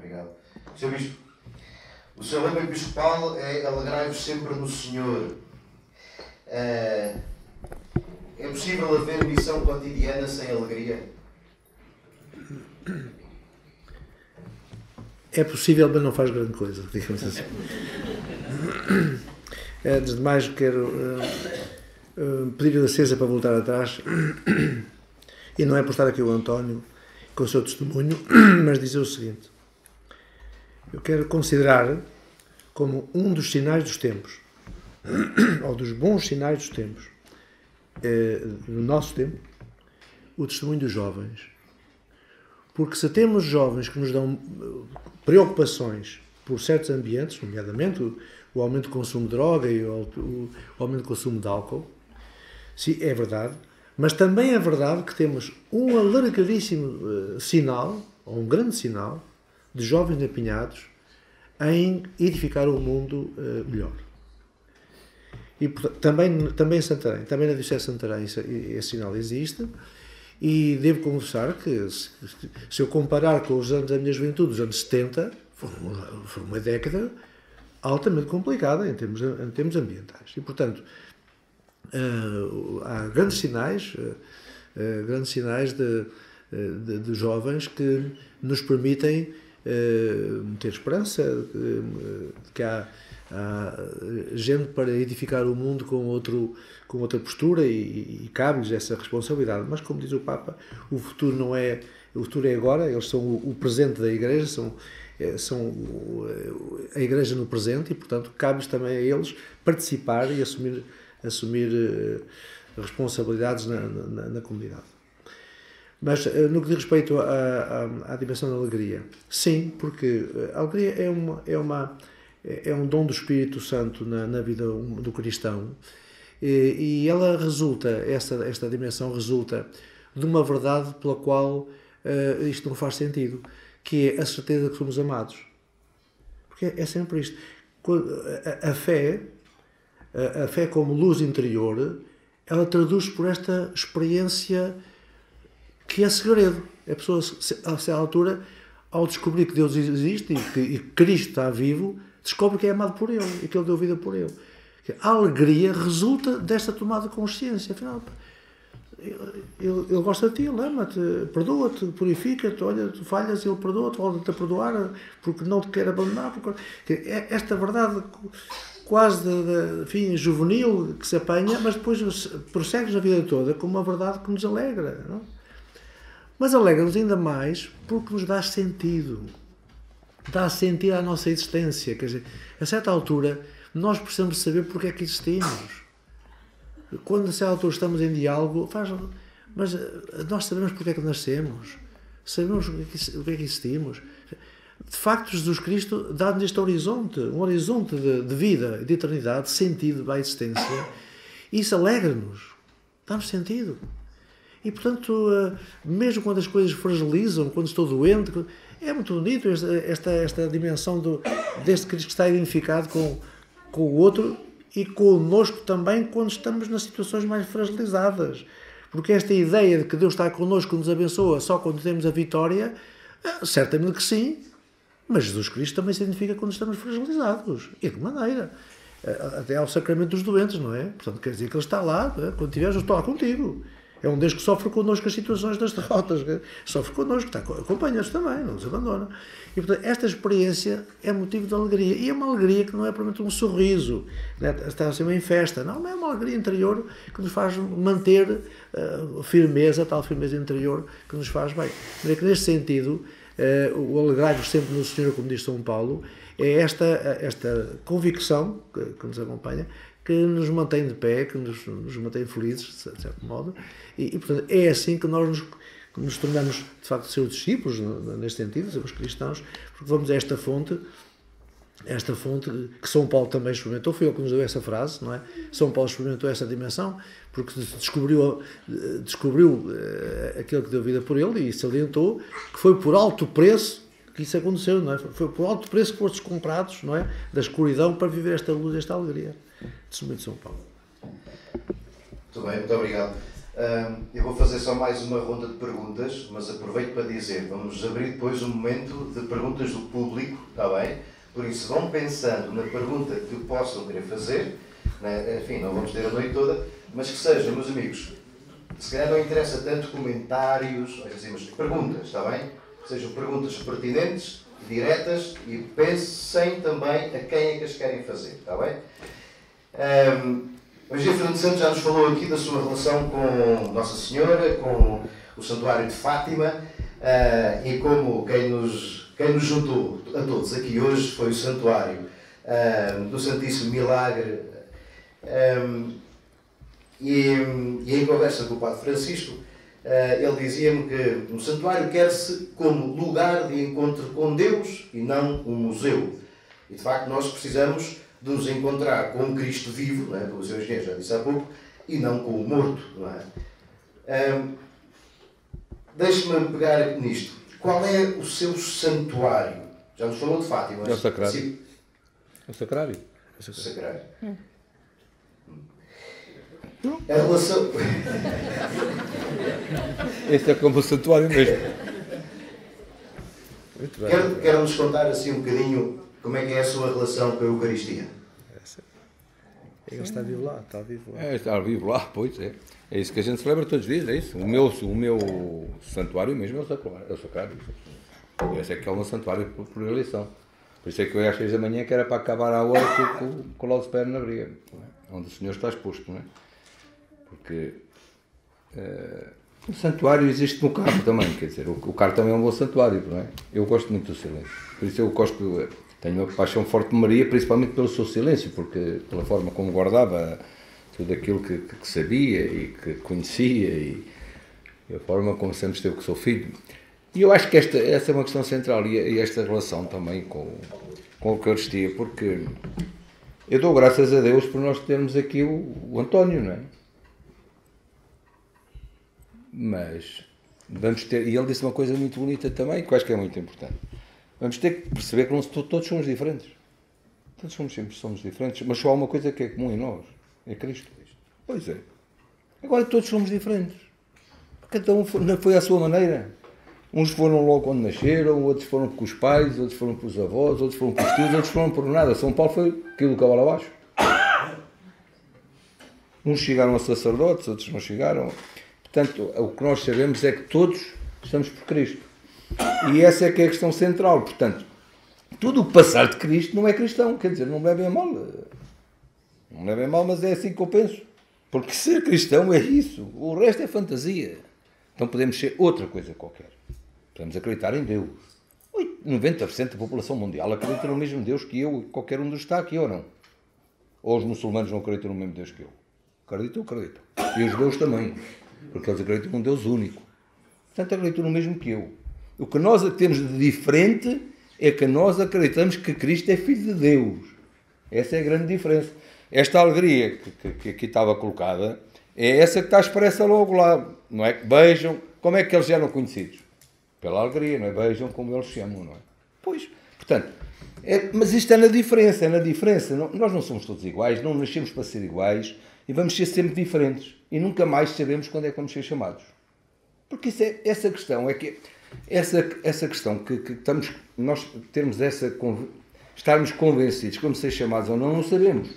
Obrigado. Sr. Bispo, o seu lema episcopal é alegrai-vos sempre no Senhor. É possível haver missão cotidiana sem alegria? É possível, mas não faz grande coisa, digamos assim. Antes de mais, quero pedir licença para voltar atrás, e não é por estar aqui o António com o seu testemunho, mas dizer o seguinte: eu quero considerar como um dos sinais dos tempos, ou dos bons sinais dos tempos, no nosso tempo, o testemunho dos jovens. Porque se temos jovens que nos dão preocupações por certos ambientes, nomeadamente o aumento do consumo de droga e o aumento do consumo de álcool, sim, é verdade, mas também é verdade que temos um alargadíssimo sinal, ou um grande sinal, de jovens empenhados em edificar um mundo melhor. E também em Santarém, também na Diocese de Santarém, esse sinal existe. E devo confessar que, se eu comparar com os anos da minha juventude, os anos 70, foi uma década altamente complicada em termos ambientais. E, portanto, há grandes sinais de jovens que nos permitem ter esperança, que há gente para edificar o mundo com outra postura e cabe-lhes essa responsabilidade. Mas, como diz o Papa, o futuro é agora. Eles são o presente da Igreja, são a Igreja no presente, e, portanto, cabe-lhes também a eles participar e assumir responsabilidades na comunidade. Mas, no que diz respeito à dimensão da alegria, sim, porque a alegria é um dom do Espírito Santo na vida do cristão, e ela resulta, esta dimensão resulta de uma verdade pela qual isto não faz sentido, que é a certeza que somos amados. Porque é sempre isto. A fé como luz interior, ela traduz por esta experiência que é segredo. A pessoa, a certa altura, ao descobrir que Deus existe e que Cristo está vivo, descobre que é amado por Ele e que Ele deu vida por Ele. A alegria resulta desta tomada de consciência. Afinal, Ele gosta de ti, Ele ama-te, perdoa-te, purifica-te, olha, tu falhas, Ele perdoa-te, volta-te a perdoar, porque não te quer abandonar. Esta verdade quase juvenil que se apanha, mas depois prossegues a vida toda com uma verdade que nos alegra. Não? Mas alegra-nos ainda mais porque nos dá sentido. Dá sentido à nossa existência. Quer dizer, a certa altura, nós precisamos saber porque é que existimos. Quando a certa altura estamos em diálogo, mas nós sabemos porque é que nascemos. Sabemos o que é que existimos. De facto, Jesus Cristo dá-nos este horizonte, um horizonte de vida, de eternidade, de sentido à existência. E isso alegra-nos. Dá-nos sentido. E, portanto, mesmo quando as coisas fragilizam, quando estou doente, é muito bonito esta dimensão deste Cristo que está identificado com o outro e connosco também quando estamos nas situações mais fragilizadas. Porque esta ideia de que Deus está connosco, que nos abençoa só quando temos a vitória, certamente que sim, mas Jesus Cristo também se identifica quando estamos fragilizados. E de que maneira? Até ao sacramento dos doentes, não é? Portanto, quer dizer que Ele está lá, quando tiveres, eu estou lá contigo. É um Deus que sofre connosco as situações das derrotas, sofre connosco, acompanha-nos também, não nos abandona. E, portanto, esta experiência é motivo de alegria. E é uma alegria que não é propriamente um sorriso, né? Está assim em festa. Não, é uma alegria interior que nos faz manter firmeza, tal firmeza interior que nos faz bem. É que, neste sentido, o alegrar-vos sempre no Senhor, como diz São Paulo, é esta convicção que nos acompanha, que nos mantém de pé, que nos mantém felizes, de certo modo, e portanto, é assim que nós nos tornamos, de facto, seus discípulos, neste sentido, sermos cristãos, porque vamos a esta fonte que São Paulo também experimentou, foi ele que nos deu essa frase, não é? São Paulo experimentou essa dimensão, porque descobriu aquele que deu vida por ele e salientou que foi por alto preço que isso aconteceu, não é? Foi por alto preço que fostes comprados, não é? Da escuridão para viver esta luz, esta alegria. Testemunho de São Paulo. Muito bem, muito obrigado. Eu vou fazer só mais uma ronda de perguntas, mas aproveito para dizer, vamos abrir depois um momento de perguntas do público, está bem? Por isso, vão pensando na pergunta que possam querer fazer, né? Enfim, não vamos ter a noite toda, mas que sejam, meus amigos, se calhar não interessa tanto comentários, assim, mas perguntas, está bem? Que sejam perguntas pertinentes, diretas, e pensem também a quem é que as querem fazer, está bem? O Engenheiro Fernando Santos já nos falou aqui da sua relação com Nossa Senhora, com o Santuário de Fátima, e como quem nos juntou a todos aqui hoje foi o Santuário do Santíssimo Milagre. E em conversa com o Padre Francisco, ele dizia-me que o santuário quer-se como lugar de encontro com Deus e não um museu. E de facto nós precisamos de nos encontrar com um Cristo vivo, não é? Como o Sr. Engenheiro já disse há pouco, e não com o morto. Não é? Deixe-me pegar nisto. Qual é o seu santuário? Já nos falou de Fátima. É o Sacrário. Sim. É o Sacrário. O Sacrário. A relação... Este é como o santuário mesmo. Muito bem. Quero-nos contar assim um bocadinho como é que é a sua relação com a Eucaristia. Ele está vivo lá, está vivo lá. É, estar vivo lá, pois é. É isso que a gente celebra todos os dias, é isso. O meu santuário mesmo é o Sacrário. É o Sacrário. Esse é que é o meu santuário por eleição. Por isso é que eu às 6 da manhã que era para acabar a hora com o laudo de pé na briga, onde o Senhor está exposto, não é? Porque o santuário existe no carro também, quer dizer, o carro também é um bom santuário, não é? Eu gosto muito do silêncio. Por isso eu gosto, tenho uma paixão forte de Maria, principalmente pelo seu silêncio, porque pela forma como guardava tudo aquilo que sabia e que conhecia e a forma como sempre esteve com o seu filho. E eu acho que essa é uma questão central e esta relação também com a Eucaristia, porque eu dou graças a Deus por nós termos aqui o António, não é? Mas vamos ter, e ele disse uma coisa muito bonita também, que eu acho que é muito importante. Vamos ter que perceber que todos somos diferentes. Todos somos diferentes, mas só há uma coisa que é comum em nós, é Cristo. Pois é. Agora todos somos diferentes. Cada um foi à sua maneira. Uns foram logo quando nasceram, outros foram com os pais, outros foram com os avós, outros foram com os tios, outros foram por nada. São Paulo foi aquilo do cavalo abaixo. Uns chegaram a sacerdotes, outros não chegaram. Portanto, o que nós sabemos é que todos estamos por Cristo. E essa é que é a questão central. Portanto, tudo o que passar de Cristo não é cristão. Quer dizer, não me levem a mal. Não me levem a mal, mas é assim que eu penso. Porque ser cristão é isso. O resto é fantasia. Então podemos ser outra coisa qualquer. Podemos acreditar em Deus. 90% da população mundial acredita no mesmo Deus que eu e qualquer um dos que está aqui, ou não? Ou os muçulmanos não acreditam no mesmo Deus que eu? Acreditam. E os judeus também. Porque eles acreditam num Deus único. Portanto, acreditam no mesmo que eu. O que nós temos de diferente é que nós acreditamos que Cristo é Filho de Deus. Essa é a grande diferença. Esta alegria que aqui estava colocada é essa que está expressa logo lá. Não é que vejam como é que eles eram conhecidos. Pela alegria, não é? Vejam como eles se chamam, não é? Pois, portanto, mas isto é na diferença, nós não somos todos iguais, não nascemos para ser iguais e vamos ser sempre diferentes. E nunca mais sabemos quando é que vamos ser chamados. Porque isso é, essa questão é que essa questão que estamos, nós termos estarmos convencidos que vamos ser chamados ou não sabemos.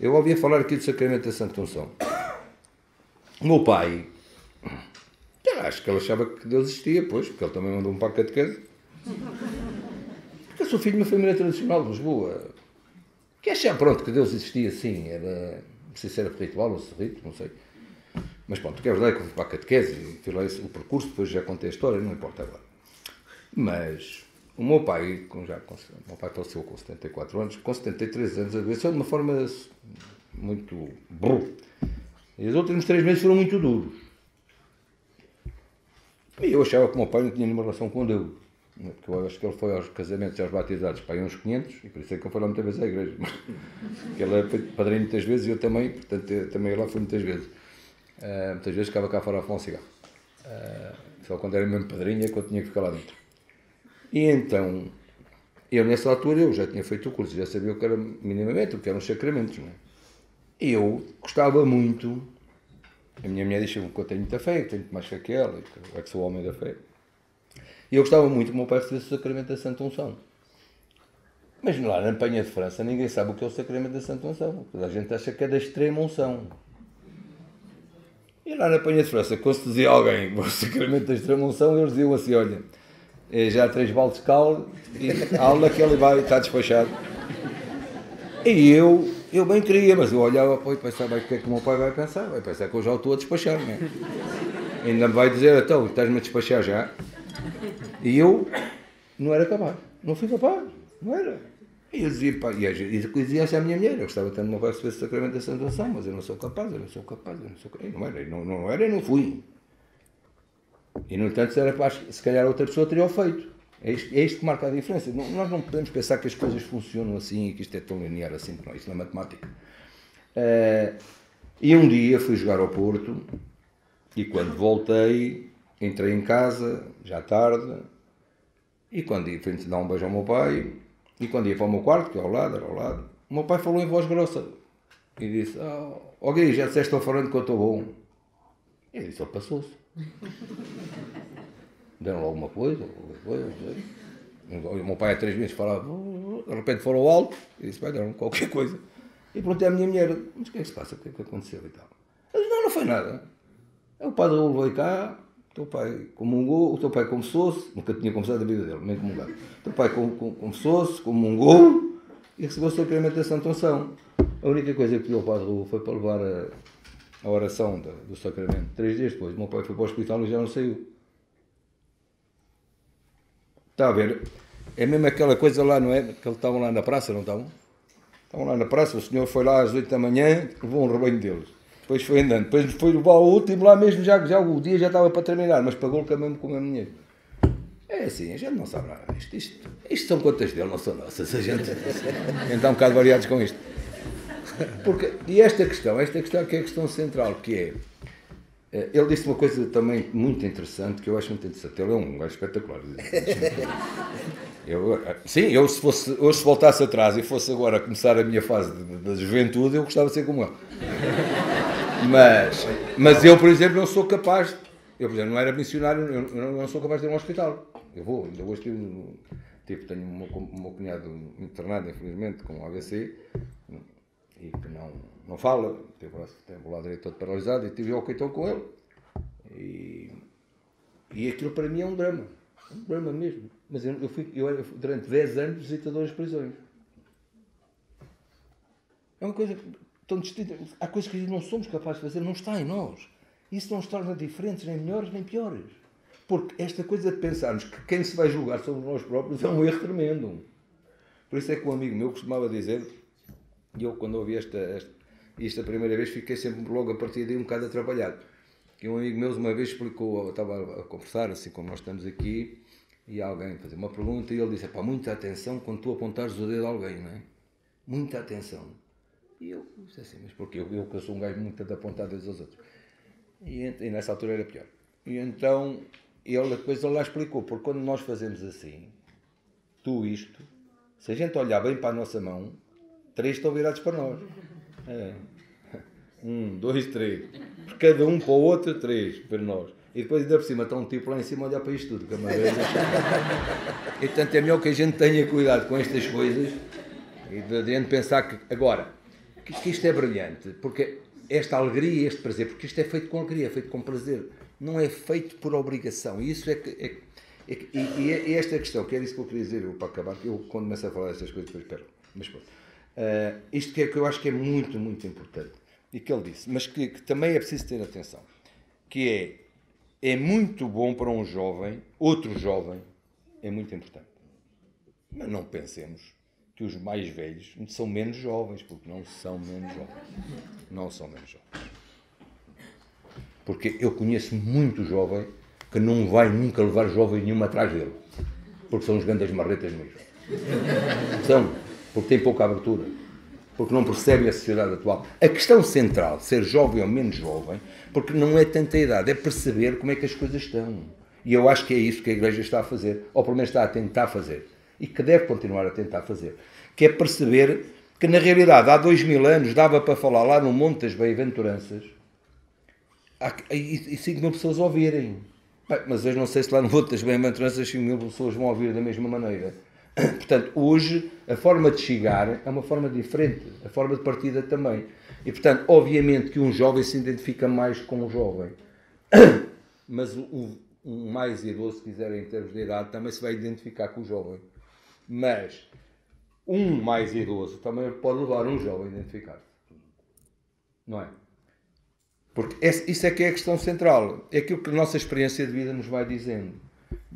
Eu ouvia falar aqui do Sacramento da Santa Unção. O meu pai, acho que ele achava que Deus existia, pois, porque ele também mandou um para a catequese. Porque eu sou filho de uma família tradicional de Lisboa. Que achava, pronto, que Deus existia, sim. Não sei se era ritual ou se rito, não sei. Mas pronto, o que é verdade é que eu fui para a catequese e fiz lá o percurso, depois já contei a história, não importa agora. Mas o meu pai, o meu pai faleceu com 74 anos, com 73 anos, adoeceu de uma forma muito brusca. E os últimos 3 meses foram muito duros. E eu achava que o meu pai não tinha nenhuma relação com Deus. Porque eu acho que ele foi aos casamentos e aos batizados para aí uns 500, e por isso é que eu fui lá muitas vezes à igreja. Porque ele foi padrinho muitas vezes e eu também, portanto, eu também lá fui muitas vezes. Muitas vezes ficava cá fora a fumar um cigarro. Só quando era mesmo padrinho é que eu tinha que ficar lá dentro. E então, eu nessa altura eu já tinha feito o curso, já sabia o que era minimamente, o que eram os sacramentos. Não é? E eu gostava muito A minha mulher diz que eu tenho muita fé, que tenho muito mais fé que ela, que eu é que sou o homem da fé. E eu gostava muito que o meu pai recebesse o sacramento da Santa Unção. Mas lá na Penha de França ninguém sabe o que é o sacramento da Santa Unção. Toda a gente acha que é da extrema unção. E lá na Penha de França, quando se dizia alguém o sacramento da extrema unção, eles diziam assim, olha, já há 3 baldes de cal e a aula que ele vai, está despachado. E eu bem queria, mas eu olhava e pensava, o que é que o meu pai vai pensar? Vai pensar que eu já o estou a despachar, não é? Ainda me vai dizer, então, estás-me a despachar já? E eu não era capaz, não fui capaz, não era. E eu dizia, pá, e eu dizia assim à minha mulher, eu gostava tanto de meu pai receber o sacramento da Santa Unção, mas eu não sou capaz, eu não sou capaz, eu não sou capaz. Não era e não fui. E no entanto, se era para, se calhar outra pessoa teria o feito. É isto que marca a diferença. Nós não podemos pensar que as coisas funcionam assim e que isto é tão linear assim, não, isso não é matemática. E um dia fui jogar ao Porto e quando voltei, entrei em casa, já tarde, e quando ia fui dar um beijo ao meu pai, e quando ia para o meu quarto, que é ao lado, era ao lado, o meu pai falou em voz grossa e disse, Gui, já disseste ao falando que eu estou bom. E eu disse, passou-se. Deram alguma coisa, o meu pai há 3 meses falava, de repente falou alto, e disse, vai, deram qualquer coisa. E perguntei à minha mulher, mas o que é que se passa, o que é que aconteceu e tal? Ela disse, não foi nada. O padre Raul veio cá, o teu pai comungou, o teu pai confessou-se, nunca tinha confessado a vida dele, nem comungado. O teu pai confessou-se, comungou e recebeu o sacramento da Santa Unção. A única coisa que pediu ao padre Raul foi para levar a oração do sacramento. 3 dias depois, o meu pai foi para o hospital e já não saiu. Está a ver? É mesmo aquela coisa lá, não é? Que eles estavam lá na praça, não estavam? Estavam lá na praça, o senhor foi lá às 8 da manhã, levou um rebanho deles. Depois foi andando, depois foi levar o último lá mesmo, já o dia já estava para terminar, mas pagou-lhe mesmo com o mesmo dinheiro. É assim, a gente não sabe nada disto. Isto são contas dele, não são nossas. A gente está um bocado variados com isto. Porque, e esta questão que é a questão central, que é, ele disse uma coisa também muito interessante, que eu acho muito interessante. Ele é um gajo espetacular. Eu se voltasse atrás e fosse agora começar a minha fase da juventude, eu gostava de ser como ele. Mas eu, por exemplo, não sou capaz, eu, por exemplo, não era missionário, eu não sou capaz de ir a um hospital. Ainda hoje tenho o meu cunhado internado, infelizmente, com AVC, e que não fala, tem o lado direito todo paralisado, e tive ao coitão com ele. E aquilo para mim é um drama mesmo. Mas eu era durante 10 anos visitador das prisões. É uma coisa tão distinta. Há coisas que não somos capazes de fazer, não está em nós. Isso não nos torna diferentes, nem melhores, nem piores. Porque esta coisa de pensarmos que quem se vai julgar somos nós próprios é um erro tremendo. Por isso é que um amigo meu costumava dizer, e eu quando ouvi isto a primeira vez fiquei sempre logo a partir daí um bocado atrapalhado. Que um amigo meu uma vez explicou, eu estava a conversar assim como nós estamos aqui, e alguém fazia uma pergunta e ele disse, muita atenção quando tu apontares o dedo a alguém, não é? Muita atenção. E eu disse assim, mas porquê? Eu sou um gajo muito de apontar dedos aos outros. E nessa altura era pior. E então, depois ele lá explicou, porque quando nós fazemos assim, se a gente olhar bem para a nossa mão, 3 estão virados para nós. 1, 2, 3. Por cada um para o outro, 3 para nós. E depois ainda por cima está um tipo lá em cima a olhar para isto tudo. Que é uma vez. E portanto é melhor que a gente tenha cuidado com estas coisas e de a gente pensar que, agora, que isto é brilhante, porque esta alegria e este prazer, porque isto é feito com alegria, é feito com prazer, não é feito por obrigação. E isso e esta questão, que era isso que eu queria dizer, para acabar, que eu quando começo a falar destas coisas, depois espero. Mas pronto. Isto que eu acho que é muito, muito importante. E que ele disse, mas que também é preciso ter atenção, que é muito bom para um jovem, outro jovem, é muito importante. Mas não pensemos que os mais velhos são menos jovens, porque não são menos jovens. Não são menos jovens. Porque eu conheço muito jovem que não vai nunca levar jovem nenhum atrás dele, porque são os grandes marretas mesmo. São, porque têm pouca abertura. Porque não percebem a sociedade atual. A questão central, ser jovem ou menos jovem, porque não é tanta idade, é perceber como é que as coisas estão. E eu acho que é isso que a Igreja está a fazer, ou pelo menos está a tentar fazer, e que deve continuar a tentar fazer, que é perceber que na realidade há 2000 anos dava para falar lá no Monte das Bem-aventuranças há, e 5 mil pessoas a ouvirem. Bem, mas hoje não sei se lá no outro das bem-aventuranças 5 mil pessoas vão ouvir da mesma maneira. Portanto, hoje a forma de chegar é uma forma diferente, a forma de partida também. E, portanto, obviamente que um jovem se identifica mais com um jovem. Mas um mais idoso, se quiserem, em termos de idade, também se vai identificar com o jovem. Mas um mais idoso também pode levar um jovem a identificar-se. Não é? Porque isso é que é a questão central. É aquilo que a nossa experiência de vida nos vai dizendo.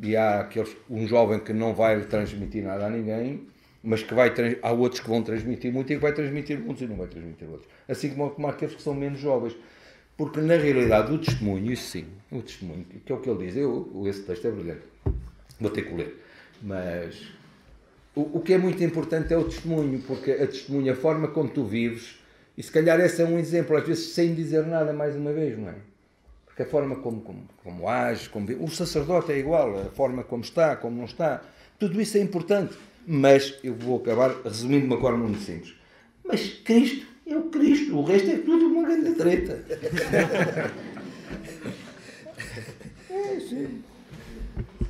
E há um jovem que não vai transmitir nada a ninguém, mas que há outros que vão transmitir muito e que vai transmitir muitos e não vai transmitir outros. Assim como há aqueles que são menos jovens. Porque, na realidade, o testemunho, isso sim, o testemunho, que é o que ele diz, esse texto é brilhante, vou ter que ler, mas o que é muito importante é o testemunho, porque a testemunha, a forma como tu vives, e se calhar esse é um exemplo, às vezes sem dizer nada mais uma vez, não é? Porque a forma como age, como vive, o sacerdote é igual, a forma como está, como não está, tudo isso é importante, mas eu vou acabar resumindo de uma forma muito simples. Mas Cristo é o Cristo, o resto é tudo uma grande treta. Sim.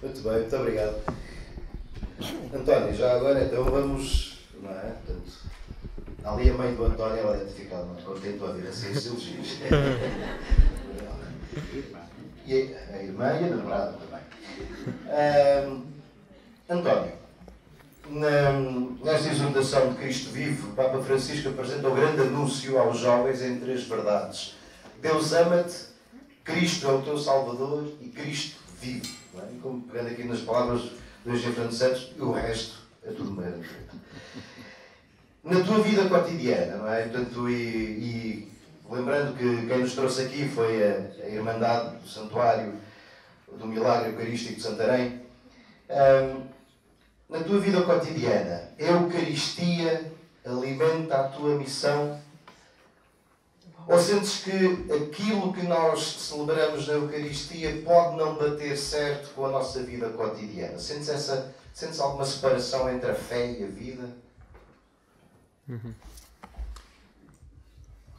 Muito bem, muito obrigado. António, já agora então vamos, não é? Portanto, ali a mãe do António, ela deve ficar muito contente de ouvir assim os elogios. E a irmã e a namorada também. António, nesta exortação de Cristo vivo, o Papa Francisco apresenta o grande anúncio aos jovens em 3 verdades. Deus ama-te, Cristo é o teu Salvador e Cristo vive. Não é? E como pegando aqui nas palavras do Eugênio Fernando Santos, e o resto é tudo uma grande treta. Na tua vida cotidiana, não é? Portanto, e lembrando que quem nos trouxe aqui foi a Irmandade do Santuário do Milagre Eucarístico de Santarém. Na tua vida cotidiana, a Eucaristia alimenta a tua missão? Ou sentes que aquilo que nós celebramos na Eucaristia pode não bater certo com a nossa vida cotidiana? Sentes alguma separação entre a fé e a vida?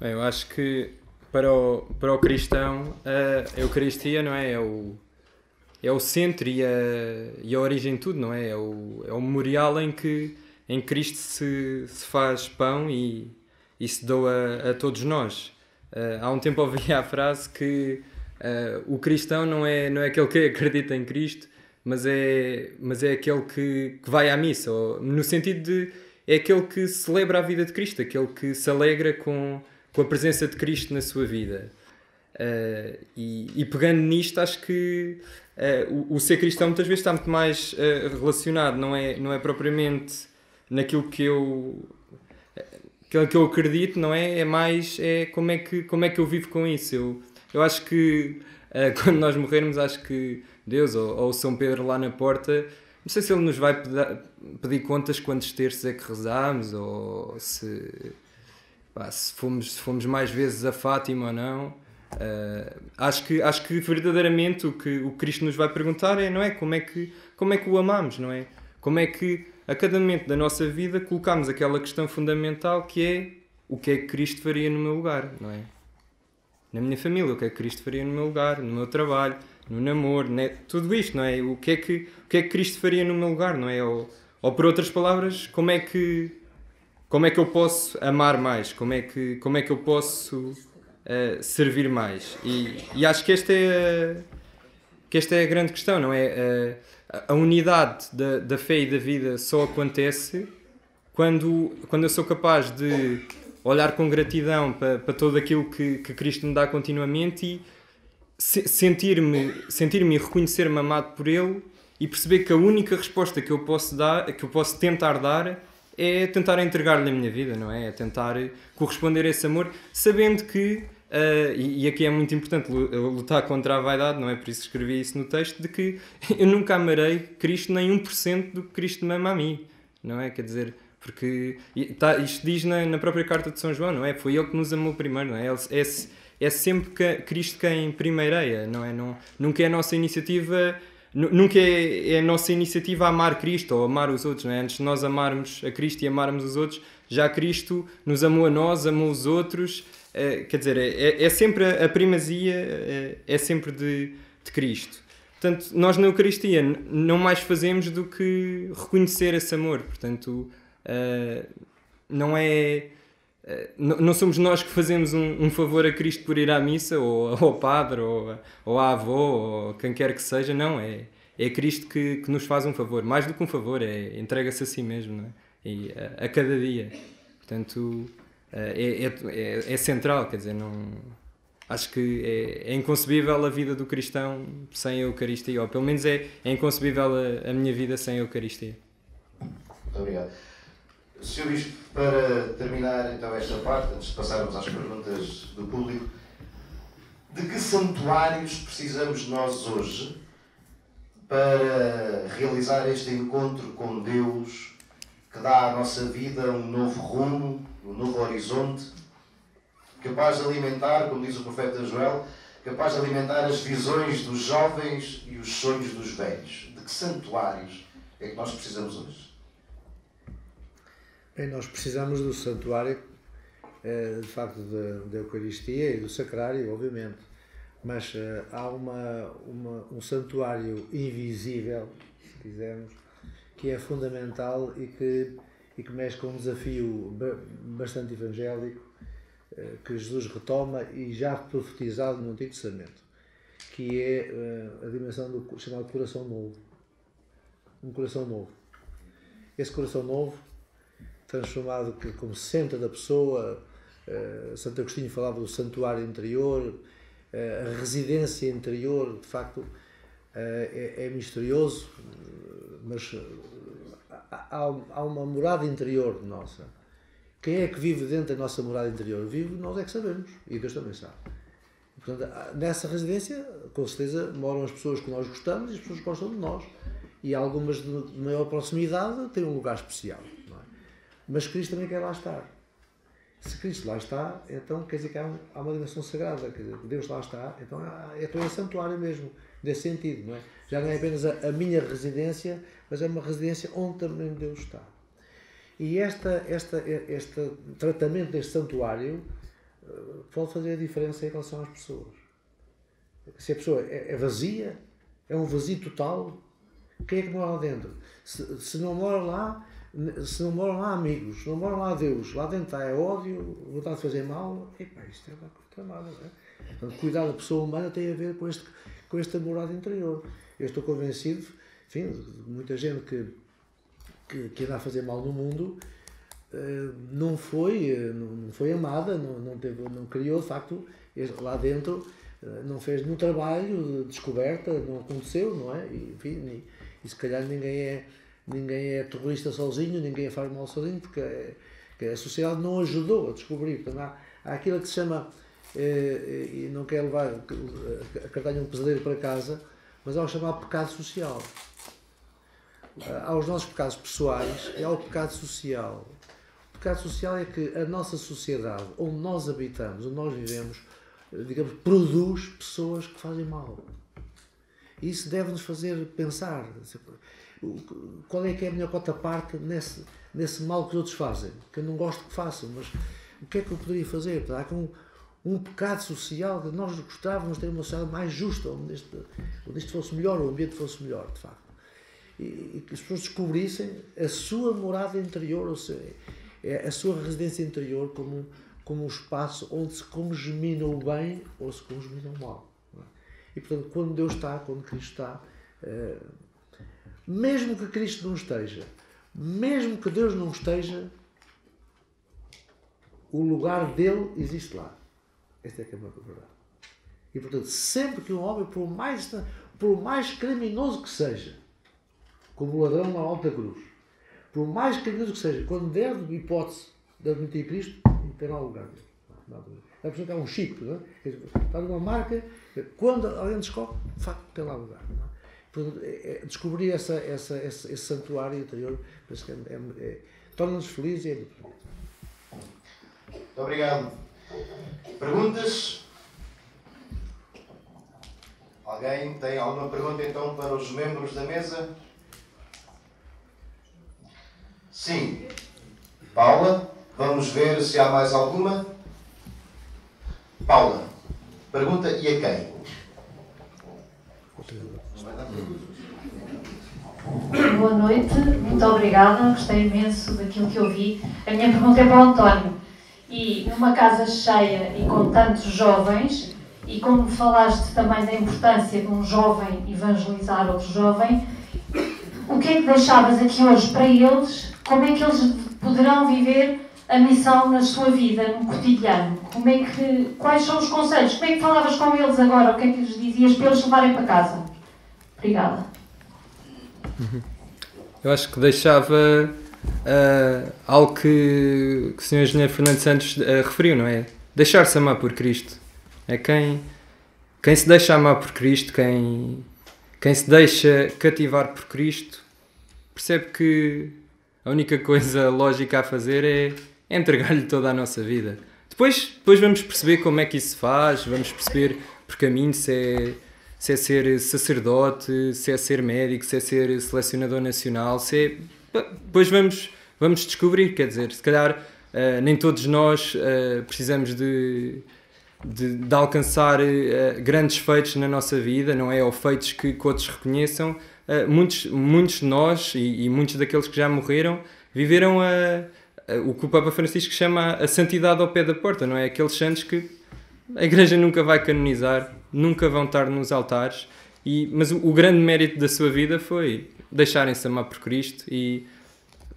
Eu acho que para o cristão a Eucaristia, não é? É o centro e a origem de tudo, não é? É o memorial em que Cristo se faz pão e se doa a todos nós. Há um tempo ouvi a frase que o cristão não é aquele que acredita em Cristo, mas é aquele que vai à missa, no sentido de é aquele que celebra a vida de Cristo, aquele que se alegra com a presença de Cristo na sua vida. E pegando nisto, acho que o ser cristão muitas vezes está muito mais relacionado, não é propriamente naquilo que eu acredito, não é? É mais como é que eu vivo com isso. Eu acho que quando nós morrermos, acho que Deus ou São Pedro lá na porta, não sei se ele nos vai pedir contas quantos terços é que rezámos, ou se fomos mais vezes a Fátima ou não. Acho que verdadeiramente o que Cristo nos vai perguntar não é como é que o amamos, não é? Como é que a cada momento da nossa vida colocamos aquela questão fundamental que é o que é que Cristo faria no meu lugar, não é? Na minha família, o que é que Cristo faria no meu lugar, no meu trabalho, no namoro, né? Tudo isto, não é? O que é que Cristo faria no meu lugar, não é? Ou por outras palavras, como é que eu posso amar mais? Como é que eu posso servir mais? E acho que esta é a grande questão, não é? A unidade da fé e da vida só acontece quando eu sou capaz de olhar com gratidão para tudo aquilo que Cristo me dá continuamente e sentir-me e reconhecer-me amado por Ele e perceber que a única resposta que eu posso tentar dar é tentar entregar-lhe a minha vida, não é? É tentar corresponder a esse amor, sabendo que, e aqui é muito importante lutar contra a vaidade, não é? Por isso escrevi isso no texto, de que eu nunca amarei Cristo nem 1% do que Cristo me ama a mim, não é? Quer dizer, porque isto diz na própria carta de São João, não é? Foi Ele que nos amou primeiro, não é? É sempre Cristo quem primeireia, não é? Nunca é a nossa iniciativa... Nunca é a nossa iniciativa amar Cristo ou amar os outros, não é? Antes de nós amarmos a Cristo e amarmos os outros, já Cristo nos amou a nós, amou os outros, quer dizer, é sempre a primazia, é sempre de Cristo. Portanto, nós na Eucaristia não mais fazemos do que reconhecer esse amor. Portanto, não somos nós que fazemos um favor a Cristo por ir à missa, ou ao padre, ou à avó, ou quem quer que seja. Não, é Cristo que nos faz um favor. Mais do que um favor, entrega-se a si mesmo, não é? E a cada dia. Portanto, é central, quer dizer, acho que é inconcebível a vida do cristão sem a Eucaristia, ou pelo menos é inconcebível a minha vida sem a Eucaristia. Muito obrigado. Sr. Bispo, para terminar então esta parte, antes de passarmos às perguntas do público, de que santuários precisamos nós hoje para realizar este encontro com Deus que dá à nossa vida um novo rumo, um novo horizonte, capaz de alimentar, como diz o profeta Joel, capaz de alimentar as visões dos jovens e os sonhos dos velhos? De que santuários é que nós precisamos hoje? Bem, nós precisamos do santuário, de facto, da Eucaristia e do Sacrário, obviamente. Mas há um santuário invisível, se quisermos, que é fundamental e que mexe com um desafio bastante evangélico, que Jesus retoma e já profetizado no Antigo Testamento, que é a dimensão do chamado coração novo. Um coração novo. Esse coração novo, transformado como centro da pessoa, Santo Agostinho falava do santuário interior, a residência interior, de facto, é misterioso, mas há uma morada interior nossa. Quem é que vive dentro da nossa morada interior? Vive, nós é que sabemos, e Deus também sabe. Portanto, nessa residência, com certeza, moram as pessoas que nós gostamos e as pessoas que gostam de nós. E algumas de maior proximidade têm um lugar especial. Não é? Mas Cristo também quer lá estar. Se Cristo lá está, então quer dizer que há uma dimensão sagrada, quer dizer, Deus lá está, então é santuário mesmo, nesse sentido, não é? Já não é apenas a minha residência, mas é uma residência onde também Deus está. E este tratamento deste santuário pode fazer a diferença em relação às pessoas. Se a pessoa é vazia, é um vazio total, quem é que mora lá dentro? Se não mora lá amigos, se não moram lá Deus, lá dentro está ódio, vontade de fazer mal, isto é uma coisa tramada, não é? Portanto, cuidar da pessoa humana tem a ver com esta morada interior. Eu estou convencido, enfim, de muita gente que anda a fazer mal no mundo, não foi amada, não criou, de facto, lá dentro, não fez nenhum trabalho de descoberta, não aconteceu, não é? E, enfim, e se calhar ninguém é terrorista sozinho, ninguém faz mal sozinho, porque a sociedade não ajudou a descobrir. Portanto, há aquilo que se chama, e não quero levar a cartanha um pesadelo para casa, mas há o chamado pecado social. Há os nossos pecados pessoais e há o pecado social. O pecado social é que a nossa sociedade, onde nós habitamos, onde nós vivemos, digamos, produz pessoas que fazem mal. E isso deve-nos fazer pensar qual é que é a minha cota-parte nesse mal que os outros fazem, que eu não gosto que façam, mas o que é que eu poderia fazer? Há um pecado social que nós gostávamos de ter uma sociedade mais justa, onde isto fosse melhor, o ambiente fosse melhor, de facto. E que as pessoas descobrissem a sua morada interior, ou seja, a sua residência interior como um espaço onde se congemina o bem ou se congemina o mal. Não é? E, portanto, quando Deus está, quando Cristo está, mesmo que Cristo não esteja, mesmo que Deus não esteja, o lugar dele existe lá. Esta é que é a verdade. E, portanto, sempre que um homem, por mais criminoso que seja, como o ladrão na alta cruz, por mais criminoso que seja, quando der hipótese de admitir Cristo, não tem lá lugar dele. É a pessoa que há um chip, não é? Está numa marca, quando alguém descobre, de facto, tem lá lugar. Não é? Portanto, descobrir esse santuário interior torna-nos felizes e é muito feliz. Muito obrigado. Perguntas? Alguém tem alguma pergunta então para os membros da mesa? Sim. Paula, vamos ver se há mais alguma. Paula, pergunta e a quem? Boa noite, muito obrigada, gostei imenso daquilo que ouvi. A minha pergunta é para o António. E numa casa cheia e com tantos jovens, e como falaste também da importância de um jovem evangelizar outro jovem, o que é que deixavas aqui hoje para eles? Como é que eles poderão viver a missão na sua vida, no cotidiano? Quais são os conselhos? Como é que falavas com eles agora? O que é que lhes dizias para eles levarem para casa? Obrigada. Eu acho que deixava algo que o Sr. Engenheiro Fernando Santos referiu, não é? Deixar-se amar por Cristo. É quem se deixa amar por Cristo, quem se deixa cativar por Cristo, percebe que a única coisa lógica a fazer é entregar-lhe toda a nossa vida. Depois vamos perceber como é que isso se faz, vamos perceber por caminho se é ser sacerdote, se é ser médico, se é ser selecionador nacional, depois vamos descobrir, quer dizer, se calhar nem todos nós precisamos de alcançar grandes feitos na nossa vida, não é? Ou feitos que outros reconheçam. Muitos de nós e muitos daqueles que já morreram viveram o que o Papa Francisco chama a santidade ao pé da porta, não é? Aqueles santos que a Igreja nunca vai canonizar, nunca vão estar nos altares, mas o grande mérito da sua vida foi deixarem-se amar por Cristo e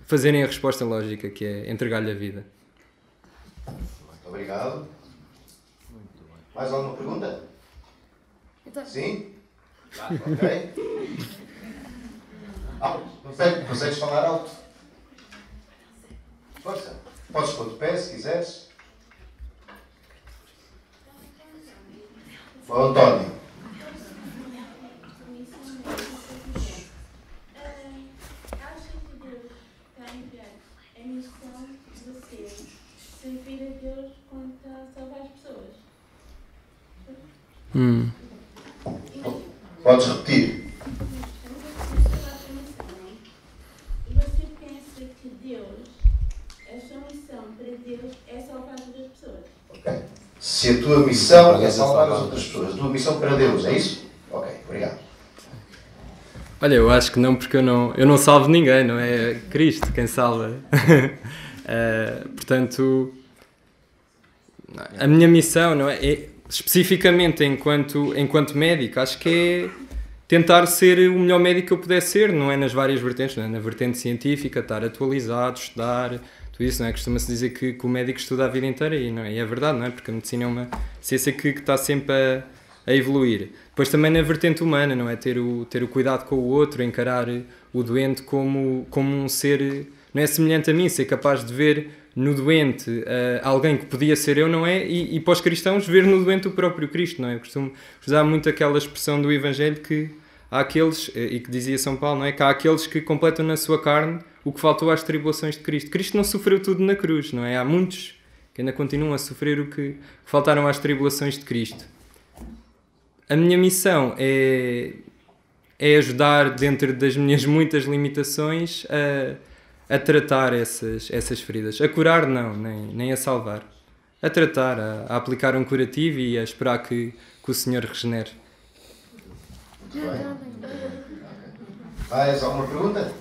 fazerem a resposta lógica, que é entregar-lhe a vida. Muito obrigado. Mais alguma pergunta? Sim? Ok. Consegues falar alto? Força. Podes pôr de pé se quiseres. O António. Acha que Deus está a enviar a missão de ser servir a Deus quando está a salvar as pessoas? Podes repetir. E você pensa que Deus, a sua missão para Deus é salvar as pessoas? Ok. Se a tua missão é salvar as outras pessoas, a tua missão para Deus, é isso? Ok, obrigado. Olha, eu acho que não, porque eu não salvo ninguém, não é Cristo quem salva. Portanto, a minha missão, não é especificamente enquanto médico, acho que é tentar ser o melhor médico que eu puder ser, não é nas várias vertentes, não é? Na vertente científica, estar atualizado, estudar, tudo isso, não é? Costuma-se dizer que o médico estuda a vida inteira e, não é? E é verdade, não é? Porque a medicina é uma ciência que está sempre a evoluir. Depois também na vertente humana, não é? Ter o cuidado com o outro, encarar o doente como um ser, não é, semelhante a mim, ser capaz de ver no doente alguém que podia ser eu, não é? E para os cristãos ver no doente o próprio Cristo, não é? Eu costumo usar muito aquela expressão do Evangelho que há aqueles, e que dizia São Paulo, não é? Que há aqueles que completam na sua carne o que faltou às tribulações de Cristo. Cristo não sofreu tudo na cruz, não é? Há muitos que ainda continuam a sofrer o que faltaram às tribulações de Cristo. A minha missão é ajudar, dentro das minhas muitas limitações, a tratar essas feridas. A curar, não, nem a salvar. A tratar, a aplicar um curativo e a esperar que o Senhor regenere. Muito bem. Mais alguma pergunta?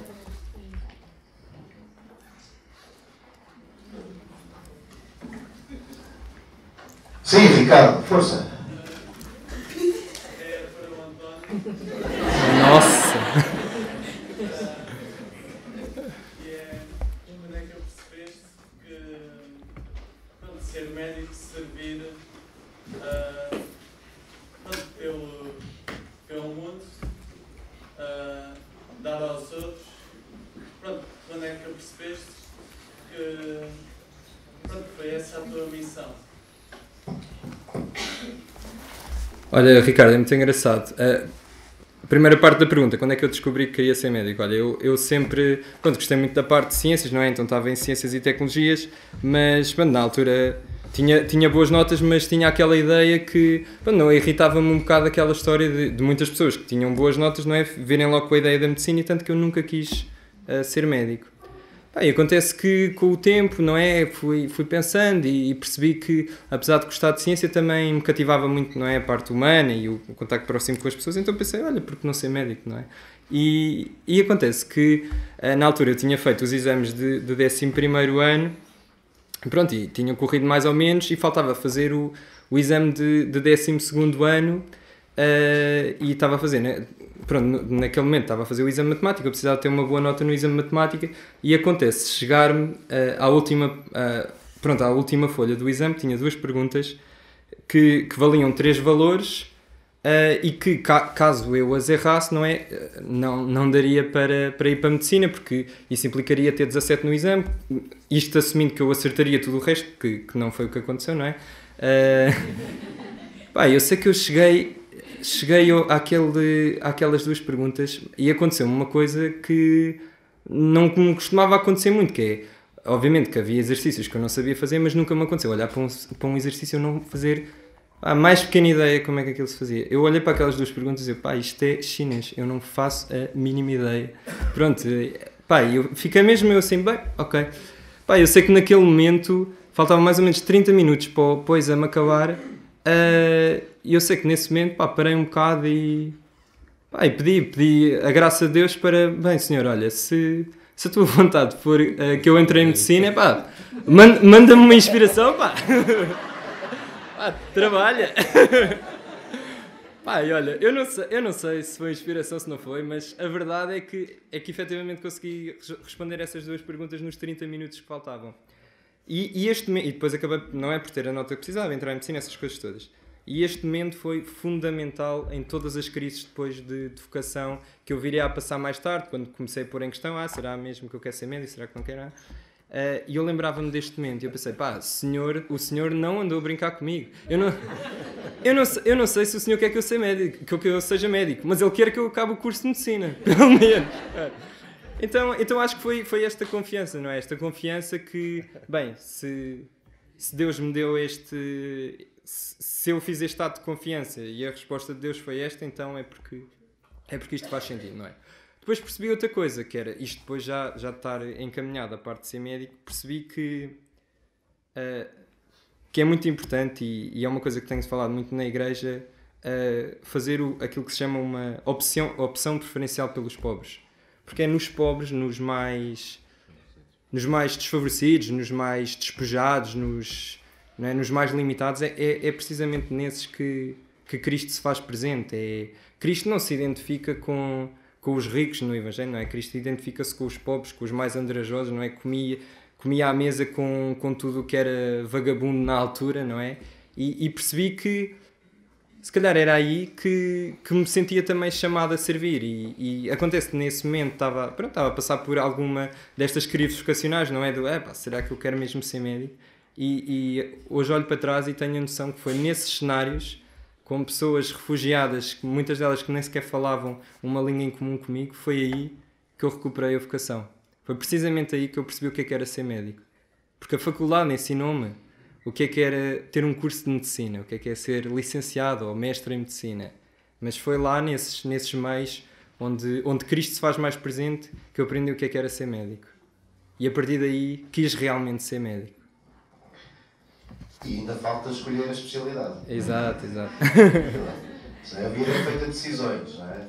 Sim, Ricardo, força. Nossa! Quando é que eu percebeste que ser médico, servir pelo mundo, dar aos outros, quando é que eu percebeste que foi essa a tua missão? Olha, Ricardo, é muito engraçado. A primeira parte da pergunta, quando é que eu descobri que queria ser médico? Olha, eu sempre, gostei muito da parte de ciências, não é? Então estava em ciências e tecnologias, mas, na altura tinha boas notas, mas tinha aquela ideia que, não, irritava-me um bocado aquela história de muitas pessoas que tinham boas notas, não é? Virem logo com a ideia da medicina, e tanto que eu nunca quis ser médico. Pá, e acontece que com o tempo, não é? Fui pensando e percebi que, apesar de gostar de ciência, também me cativava muito, não é? A parte humana e o contacto próximo com as pessoas. Então pensei, olha, por que não ser médico, não é? E acontece que, na altura, eu tinha feito os exames de 11º ano, pronto, e tinham corrido mais ou menos, e faltava fazer o exame de 12º ano, e estava a fazer, né? Pronto, naquele momento estava a fazer o exame de matemática, eu precisava ter uma boa nota no exame de matemática, e acontece chegar-me à última folha do exame, tinha 2 perguntas que valiam 3 valores, e que caso eu as errasse não daria para ir para a medicina, porque isso implicaria ter 17 no exame, isto assumindo que eu acertaria tudo o resto, que não foi o que aconteceu, não é? Pá, eu sei que eu cheguei àquelas 2 perguntas e aconteceu-me uma coisa que não me costumava acontecer muito, que é, obviamente que havia exercícios que eu não sabia fazer, mas nunca me aconteceu olhar para um exercício e não fazer a mais pequena ideia como é que aquilo se fazia. Eu olhei para aquelas 2 perguntas e disse, pá, isto é chinês, eu não faço a mínima ideia. Pronto, pá, eu fiquei mesmo assim, bem, ok. Pá, eu sei que naquele momento faltavam mais ou menos 30 minutos para o exame acabar, e eu sei que nesse momento, pá, parei um bocado e pedi a graça de Deus para, bem, Senhor, olha, se a tua vontade for que eu entre em medicina, pá, manda-me uma inspiração, pá. Pá, trabalha. Pá, e olha, eu não sei se foi inspiração, se não foi, mas a verdade é que efetivamente consegui responder essas 2 perguntas nos 30 minutos que faltavam. E depois acabei, não é por ter a nota que precisava, entrar em medicina, essas coisas todas. E este momento foi fundamental em todas as crises depois de vocação que eu viria a passar mais tarde, quando comecei a pôr em questão, será mesmo que eu quero ser médico, será que não quero? E eu lembrava-me deste momento e eu pensei, pá, o senhor não andou a brincar comigo. Eu não sei se o senhor quer que eu seja médico, mas ele quer que eu acabe o curso de medicina, pelo menos. Então acho que foi esta confiança, não é? Esta confiança que, bem, se Deus me deu se eu fiz este ato de confiança e a resposta de Deus foi esta, então é porque isto faz sentido, não é? Depois percebi outra coisa, que era isto depois já estar encaminhado a parte de ser médico, percebi que é muito importante e é uma coisa que tenho falado muito na igreja, fazer aquilo que se chama uma opção preferencial pelos pobres. Porque é nos pobres, nos mais desfavorecidos, nos mais despojados, nos mais limitados, é precisamente nesses que Cristo se faz presente. Cristo não se identifica com os ricos no Evangelho, não é? Cristo identifica-se com os pobres, com os mais andrajosos, não é? Comia à mesa com tudo o que era vagabundo na altura, não é? E percebi que se calhar era aí que me sentia também chamado a servir e acontece que nesse momento estava a passar por alguma destas crises vocacionais, não é? Será que eu quero mesmo ser médico? E hoje olho para trás e tenho a noção que foi nesses cenários, com pessoas refugiadas, muitas delas que nem sequer falavam uma língua em comum comigo, foi aí que eu recuperei a vocação. Foi precisamente aí que eu percebi o que era ser médico. Porque a faculdade ensinou-me o que era ter um curso de medicina, o que é ser licenciado ou mestre em medicina. Mas foi lá nesses meios onde Cristo se faz mais presente que eu aprendi o que era ser médico. E a partir daí quis realmente ser médico. E ainda falta escolher a especialidade. Exato. A vida é feita de decisões, não é?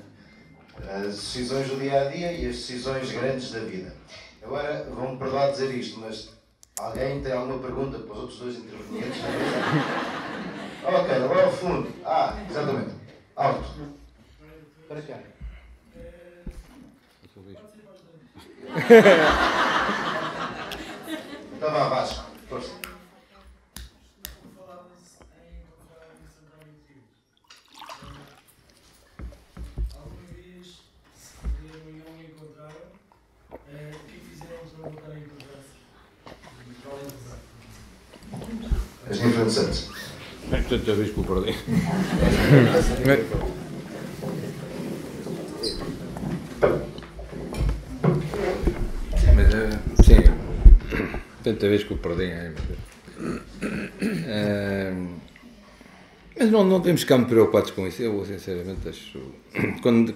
As decisões do dia-a-dia e as decisões grandes da vida. Agora, vão-me perdoar dizer isto, mas alguém tem alguma pergunta para os outros 2 intervenientes? Ok, agora ao fundo. Exatamente. Alto. Para cá. Então vá, Vasco. Força. As diferentes. Tanta vez que o perdi. Sim, tanta vez que o perdi. Mas não temos que ficar muito preocupados com isso. Eu sinceramente acho. Quando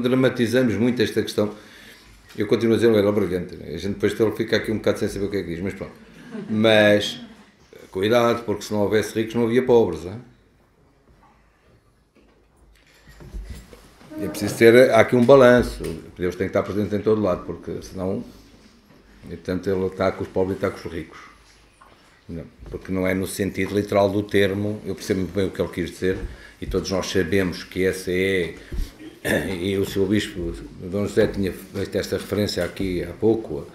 dramatizamos muito esta questão, Eu continuo a dizer, ele era brilhante. Né? A gente depois fica aqui um bocado sem saber o que é que diz, mas pronto. Mas, cuidado, porque se não houvesse ricos não havia pobres. Hein? É preciso ter, há aqui um balanço. Deus tem que estar presente em todo lado, porque senão, e, portanto, ele está com os pobres e está com os ricos. Não, porque não é no sentido literal do termo, eu percebo muito bem o que ele quis dizer, e todos nós sabemos que essa é, e o Sr. Bispo Dom José tinha feito esta referência aqui há pouco,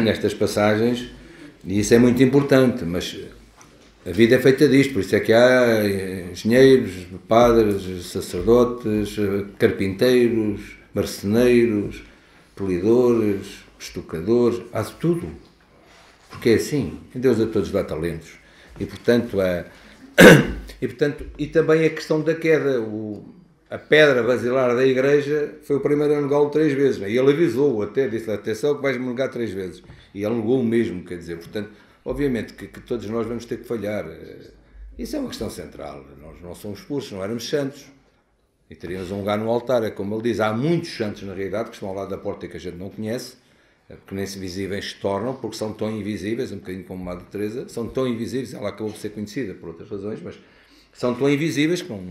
nestas passagens, e isso é muito importante, mas a vida é feita disto, por isso é que há engenheiros, padres, sacerdotes, carpinteiros, marceneiros, polidores, estucadores, há de tudo. Porque é assim, Deus a todos dá talentos. E portanto, e também a questão da queda, a pedra basilar da igreja foi o primeiro a negá-lo 3 vezes. Né? E ele avisou até, disse, atenção que vais-me negar 3 vezes. E ele negou o mesmo, quer dizer, portanto, obviamente que todos nós vamos ter que falhar. Isso é uma questão central. Nós não somos puros, não éramos santos. E teríamos um lugar no altar, é como ele diz, há muitos santos na realidade que estão ao lado da porta e que a gente não conhece, que nem se visíveis se tornam, porque são tão invisíveis, um bocadinho como Madre Teresa, são tão invisíveis, ela acabou por ser conhecida por outras razões, mas são tão invisíveis que não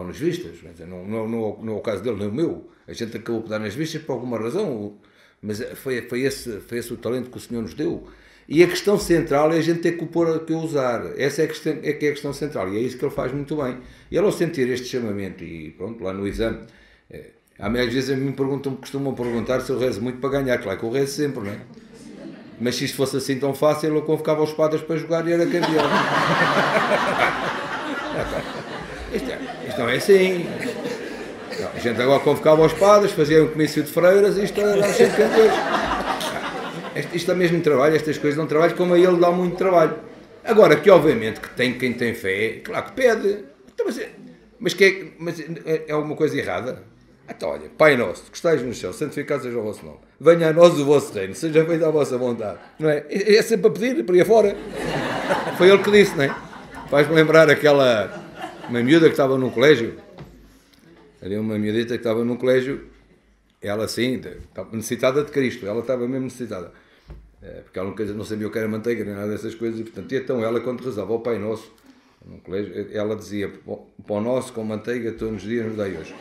nos vistas. Não é o caso dele, nem o meu. A gente acabou por dar nas vistas por alguma razão, mas foi esse o talento que o Senhor nos deu. E a questão central é a gente ter que o pôr a usar. Essa é que é a questão central, e é isso que ele faz muito bem. E ele, ao sentir este chamamento, e pronto, lá no exame, às vezes a mim costumam perguntar se eu rezo muito para ganhar. Claro que eu rezo sempre, não é? Mas se isto fosse assim tão fácil, eu convocava os padres para jogar e era campeão. Isto não é assim. Não, a gente agora convocava os padres, fazia um comício de freiras e isto era sempre campeões. Isto é mesmo trabalho, estas coisas dão trabalho, como a ele dá muito trabalho. Agora, que obviamente que tem quem tem fé, claro que pede. Então, mas é alguma coisa errada? Então, olha, Pai Nosso, que estais no céu, santificado seja o vosso nome. Venha a nós o vosso reino, seja feita a vossa vontade. Não é? É sempre a pedir, por aí afora. Foi ele que disse, não é? Faz-me lembrar uma miúda que estava num colégio. Havia uma miúdita que estava num colégio, ela sim, estava necessitada de Cristo, ela estava mesmo necessitada. Porque ela não sabia o que era manteiga, nem nada dessas coisas, e portanto, então ela, quando rezava ao Pai Nosso, num colégio, ela dizia, Pão Nosso com manteiga todos os dias nos dai hoje.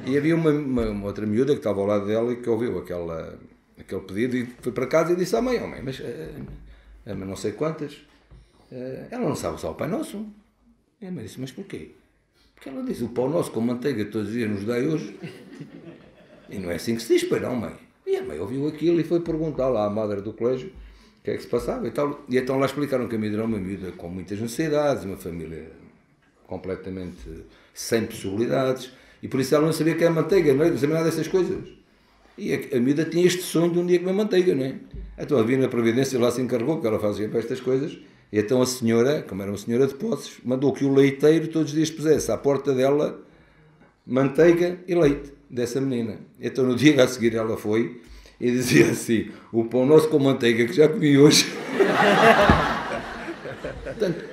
E havia uma outra miúda que estava ao lado dela e que ouviu aquele pedido e foi para casa e disse à mãe, mas não sei quantas, ela não sabe usar o Pai Nosso. E a mãe disse, mas porquê? Porque ela diz, o Pão Nosso com manteiga todos os dias nos dai hoje. E não é assim que se diz, pois não, mãe. E a mãe ouviu aquilo e foi perguntar lá à madre do colégio o que é que se passava e tal. E então lá explicaram que a miúda era uma miúda com muitas necessidades, uma família completamente sem possibilidades, e por isso ela não sabia que era manteiga, não sabia nada dessas coisas. E a miúda tinha este sonho de um dia comer manteiga, não é? Então a Divina Providência lá se encarregou, porque ela fazia para estas coisas, e então a senhora, como era uma senhora de posses, mandou que o leiteiro todos os dias pusesse à porta dela manteiga e leite dessa menina. Então no dia a seguir ela foi e dizia assim, o Pão Nosso com manteiga que já comi hoje. Portanto,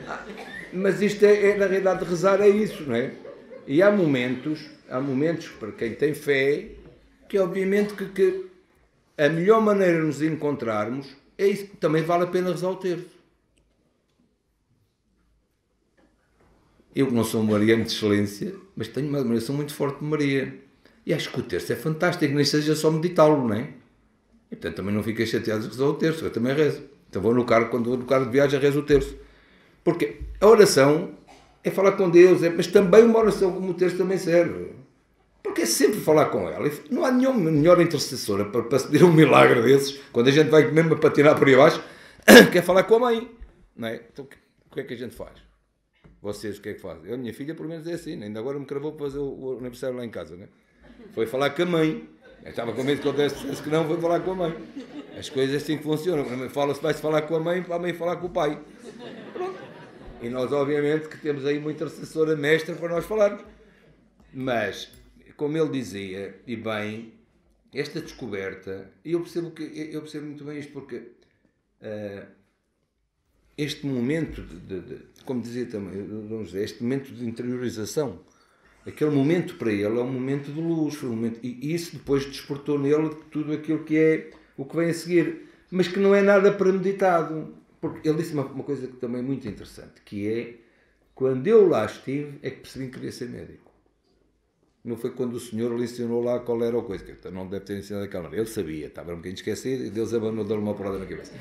mas isto na realidade, rezar é isso, não é? E há momentos para quem tem fé, que obviamente que a melhor maneira de nos encontrarmos é isso, também vale a pena rezar o terço. Eu que não sou mariano de excelência, mas tenho uma admiração muito forte de Maria. E acho que o terço é fantástico, nem seja só meditá-lo, não é? E portanto também não fiquei chateado de rezar o terço, eu também rezo. Então quando vou no carro de viagem, rezo o terço. Porque a oração é falar com Deus, mas também uma oração como o terço também serve. Porque é sempre falar com ela. Não há nenhuma melhor intercessora para se pedir um milagre desses, quando a gente vai mesmo patinar por aí abaixo, quer falar com a mãe. Não é? Então o que é que a gente faz? Vocês o que é que fazem? A minha filha, pelo menos, é assim. Ainda agora me cravou para fazer o aniversário lá em casa. Né? Foi falar com a mãe. Eu estava com medo que eu dissesse que não, foi falar com a mãe. As coisas assim que funcionam. Vai-se falar com a mãe, para a mãe falar com o pai. Pronto. E nós, obviamente, que temos aí uma intercessora mestra para nós falarmos. Mas, como ele dizia, e bem, esta descoberta, e eu percebo muito bem isto, porque este momento como dizia também, vamos dizer, este momento de interiorização Aquele momento para ele é um momento de luz, foi um momento, e isso depois despertou nele tudo aquilo que é o que vem a seguir, mas que não é nada premeditado, porque ele disse uma coisa que também é muito interessante, que é, quando eu lá estive, é que percebi que queria ser médico. Não foi quando o senhor lhe ensinou lá qual era a coisa, que não deve ter ensinado aquela hora. Ele sabia, estava um bocadinho esquecido e Deus abandonou-lhe uma porrada na cabeça.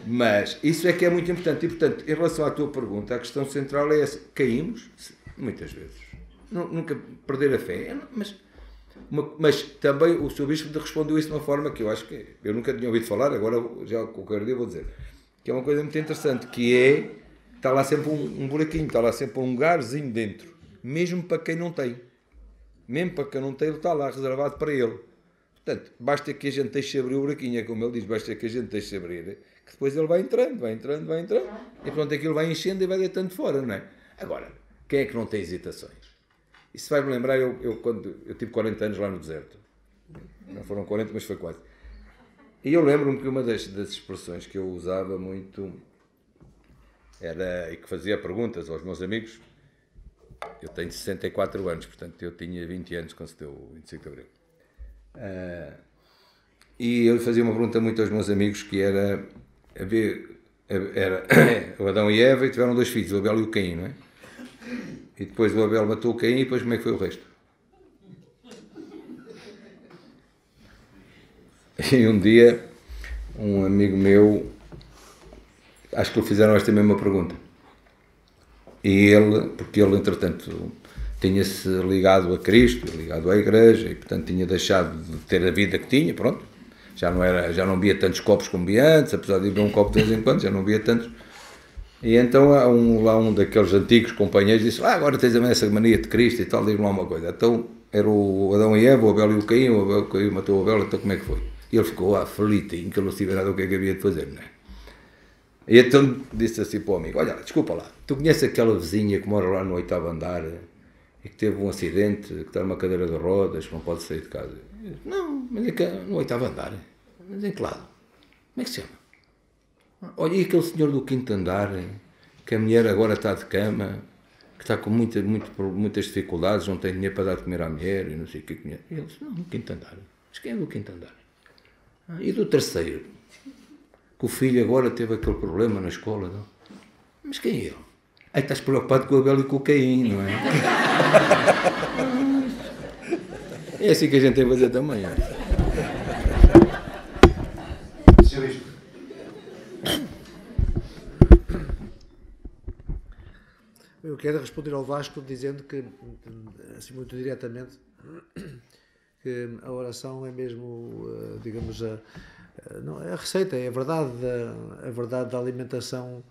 Mas isso é que é muito importante. E, portanto, em relação à tua pergunta, a questão central é essa. Caímos? Muitas vezes. Nunca perder a fé. Mas também o Sr. Bispo respondeu isso de uma forma que eu acho que eu nunca tinha ouvido falar, agora já com o que eu vou dizer. Que é uma coisa muito interessante, que é, está lá sempre um buraquinho, está lá sempre um lugarzinho dentro. Mesmo para quem não tem. Mesmo para quem não tem, ele está lá reservado para ele. Portanto, basta que a gente deixe abrir o buraquinho, é como ele diz, basta que a gente deixe abrir, que depois ele vai entrando, e pronto, aquilo vai enchendo e vai deitando fora, não é? Agora, quem é que não tem hesitações? Isso vai-me lembrar, quando eu tive 40 anos lá no deserto. Não foram 40, mas foi quase. E eu lembro-me que uma das expressões que eu usava muito era, e que fazia perguntas aos meus amigos. Eu tenho 64 anos, portanto eu tinha 20 anos quando se deu o 25 de Abril. E eu fazia uma pergunta muito aos meus amigos, que era o Adão e Eva, e tiveram 2 filhos, o Abel e o Caim, não é? E depois o Abel matou o Caim, e depois como é que foi o resto? E um dia, um amigo meu, acho que lhe fizeram esta mesma pergunta. E porque ele, entretanto, tinha-se ligado a Cristo, ligado à Igreja, e, portanto, tinha deixado de ter a vida que tinha, pronto. Já não bebia tantos copos como bebia antes, apesar de beber um copo de vez em quando, já não bebia tantos. E então, lá um daqueles antigos companheiros disse, agora tens também essa mania de Cristo e tal, diz-me lá uma coisa. Então, era o Adão e Eva, o Abel e o Caim, o Abel e o Caim matou o Abel, então como é que foi? E ele ficou aflitinho, que ele não sabia nada o que é que havia de fazer, não é? E então disse assim para o amigo, olha, desculpa lá, tu conheces aquela vizinha que mora lá no 8º andar e que teve um acidente, que está numa cadeira de rodas, que não pode sair de casa? Eu disse, não, mas é que no 8º andar. Mas em que lado? Como é que se chama? Olha, e aquele senhor do 5º andar, que a mulher agora está de cama, que está com muitas dificuldades, não tem dinheiro para dar de comer à mulher, e não sei o que. E ele disse, não, no 5º andar. Mas quem é do 5º andar? E do 3º? Que o filho agora teve aquele problema na escola, não? Mas quem é ele? Aí estás preocupado com o Abel e com o Caim, não é? É assim que a gente tem que fazer também. É? Sr. Bispo. Eu quero responder ao Vasco dizendo que, assim muito diretamente, que a oração é mesmo, digamos, não, a receita, é a verdade da alimentação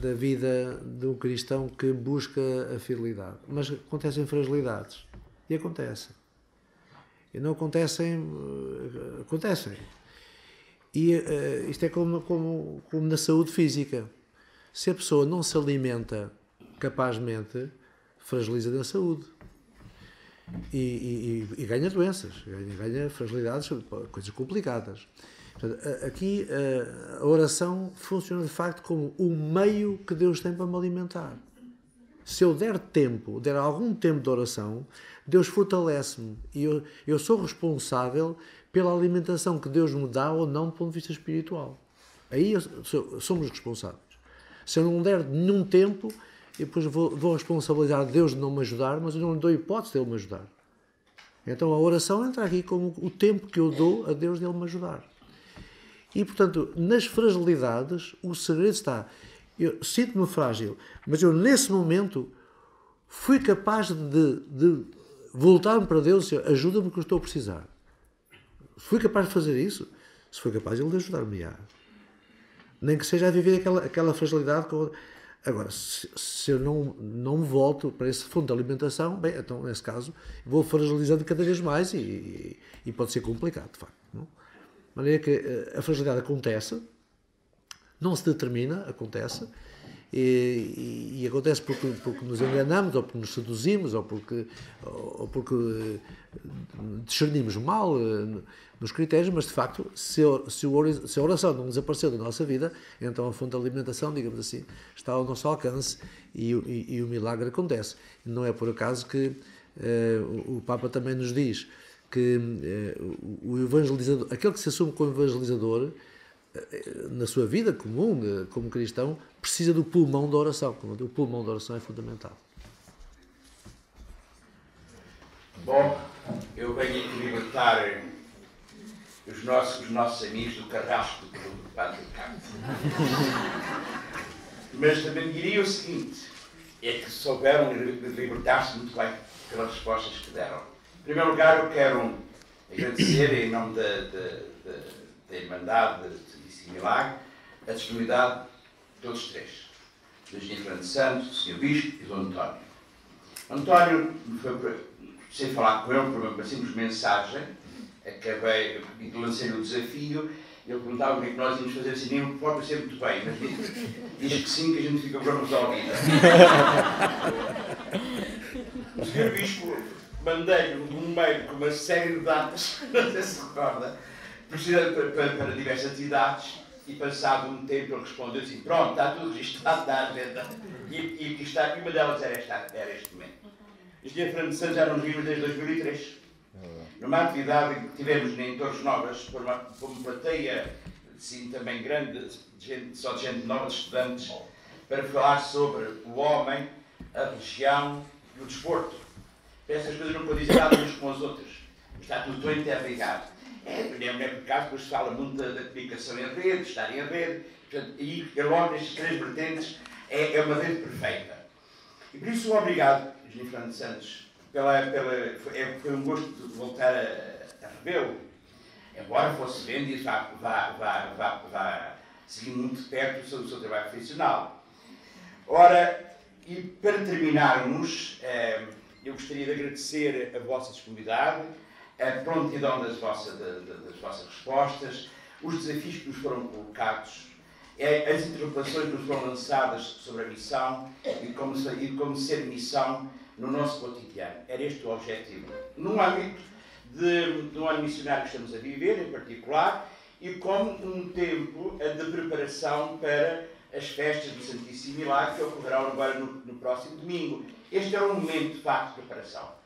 da vida de um cristão que busca a fidelidade. Mas acontecem fragilidades. E acontecem. E não acontecem. Acontecem. E isto é como na saúde física. Se a pessoa não se alimenta capazmente, fragiliza na saúde. E ganha doenças, ganha fragilidades, coisas complicadas. Portanto, aqui a oração funciona de facto como o meio que Deus tem para me alimentar. Se eu der algum tempo de oração, Deus fortalece-me e eu sou responsável pela alimentação que Deus me dá ou não do ponto de vista espiritual. Aí somos responsáveis. Se eu não der nenhum tempo, e depois vou responsabilizar Deus de não me ajudar, mas eu não lhe dou hipótese de Ele me ajudar. Então a oração entra aqui como o tempo que eu dou a Deus de Ele me ajudar. E, portanto, nas fragilidades, o segredo está. Eu sinto-me frágil, mas eu, nesse momento, fui capaz de voltar-me para Deus e dizer, ajuda-me que eu estou a precisar. Fui capaz de fazer isso? Se foi capaz, Ele de ajudar-me-á. Nem que seja a viver aquela fragilidade. Agora, se eu não me volto para esse fundo de alimentação, bem, então, nesse caso, vou fragilizando cada vez mais e pode ser complicado, de facto. Não? De maneira que a fragilidade acontece, não se determina, acontece, e acontece porque nos enganamos, ou porque nos seduzimos, ou porque discernimos mal nos critérios, mas de facto, se a oração não desapareceu da nossa vida, então a fonte de alimentação, digamos assim, está ao nosso alcance e o milagre acontece. Não é por acaso que o Papa também nos diz que o evangelizador, aquele que se assume como evangelizador, na sua vida comum, como cristão, precisa do pulmão da oração. O pulmão da oração é fundamental. Bom, eu venho aqui libertar os nossos amigos do carrasco do Padre Ricardo. Mas também diria o seguinte, é que souberam libertar-se muito bem pelas respostas que deram. Em primeiro lugar, eu quero agradecer, em nome da Irmandade de Milagre, a disponibilidade de todos os três. Do Engenheiro Fernando Santos, do Sr. Bispo e do António. António, sem falar com ele, por uma simples mensagem, acabei e lancei-lhe o desafio, ele perguntava o que é que nós íamos fazer assim, nem pode ser muito bem, mas diz que sim, que a gente fica bem resolvida. O Sr. Bispo, mandei-lhe um mail com uma série de datas, não sei se recorda, para diversas idades, e passado um tempo ele respondeu assim, pronto, está tudo registrado, está à agenda. E uma delas era este momento. O Engenheiro Fernando Santos já nos vimos desde 2003. Numa atividade que tivemos em Torres Novas, por uma plateia assim, também grande, só de gente nova, de estudantes, para falar sobre o homem, a religião e o desporto. Essas coisas não podem dizer nada umas com as outras. Está tudo tão interligado. Não é por acaso, depois se fala muito da comunicação em rede, estar em rede, portanto, e logo nestes três vertentes é uma rede perfeita. E por isso, obrigado, Engenheiro Fernando Santos, foi um gosto de voltar a revê-lo, embora fosse vendo e vá seguir muito de perto o seu trabalho profissional. Ora, e para terminarmos, eu gostaria de agradecer a vossa disponibilidade, a prontidão das vossas respostas, os desafios que nos foram colocados, as interrogações que nos foram lançadas sobre a missão e como ser missão no nosso cotidiano. Era este o objetivo. Num âmbito do ano missionário que estamos a viver, em particular, e como um tempo de preparação para as festas do Santíssimo Milagre que ocorrerão agora no próximo domingo. Este é um momento de facto de preparação.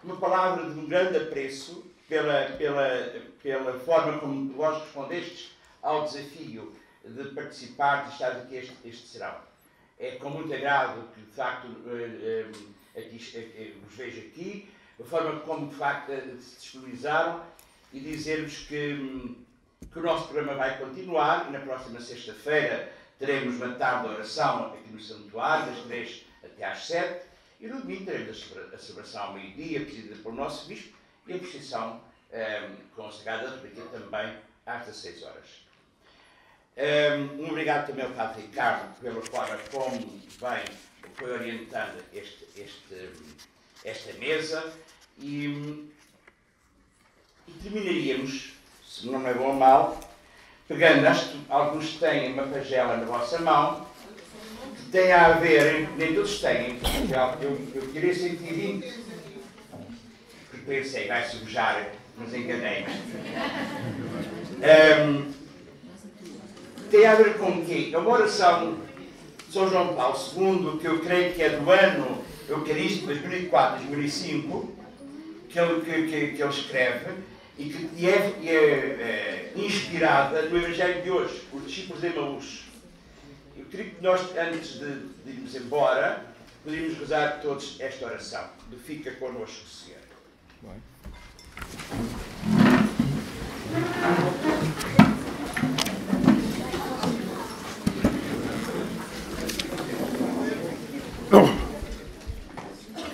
Uma palavra de um grande apreço pela forma como vós respondestes ao desafio de participar, de estar aqui este serão. É com muito agrado que, de facto, vos vejo aqui, a forma como, de facto, se disponibilizaram e dizer-vos que o nosso programa vai continuar e na próxima sexta-feira teremos uma tarde de oração aqui no Santuário, das 3 até às 7, e no domingo teremos a celebração ao meio-dia, presidida pelo nosso Bispo, e a procissão consagrada da República também às 16 horas. Um obrigado também ao Padre Ricardo pela forma como bem foi orientando esta mesa e terminaríamos, se não é bom ou mal, pegando, acho que alguns têm uma pagela na vossa mão, que tem a ver, nem todos têm, eu tirei 120, porque pensei, vai sujar, mas enganei-me. Tem a ver com o quê? É uma oração de São João Paulo II, que eu creio que é do ano Eucarístico 2004-2005, que ele escreve, e que é inspirada no Evangelho de hoje, os discípulos de Emaús. Eu queria que nós, antes de irmos embora, poderíamos rezar todos esta oração, do Fica Connosco, Senhor.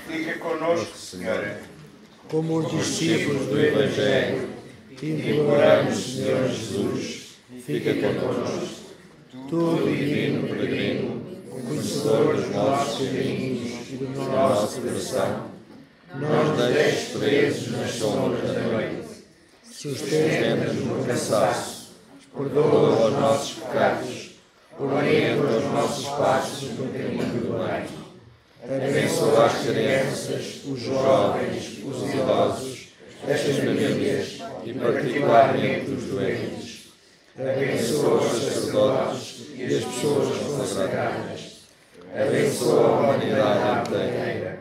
Fica connosco, Senhor. Como os discípulos do Evangelho, imploramos, Senhor Jesus, fica connosco. Tu, divino peregrino, conhecedor dos nossos caminhos e do nosso coração, não nos deixes presos nas sombras da noite. Sustenta-nos no cansaço, perdoa os nossos pecados, orienta os nossos passos no caminho do bem. Abençoa as crianças, os jovens, os idosos, as famílias e particularmente os doentes. Abençoa os sacerdotes e as pessoas consagradas. Abençoa a humanidade inteira.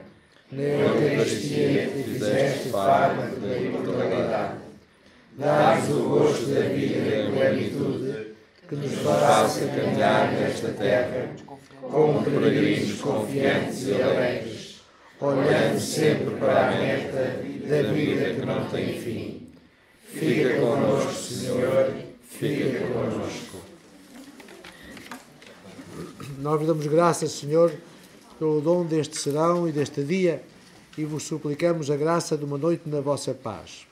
Na Eucaristia que fizeste fármaco da imortalidade. Dá-nos o gosto da vida e a plenitude que nos faça caminhar nesta terra como peregrinos confiantes e alegres, olhando sempre para a meta da vida que não tem fim. Fica connosco, Senhor, fica connosco. Nós vos damos graças, Senhor, pelo dom deste serão e deste dia e vos suplicamos a graça de uma noite na vossa paz.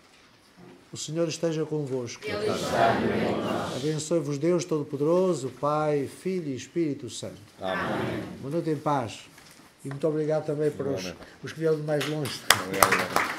O Senhor esteja convosco. Ele está no meio de nós. Abençoe-vos Deus Todo-Poderoso, Pai, Filho e Espírito Santo. Amém. Uma noite em paz. E muito obrigado também para os que vieram de mais longe. Obrigado.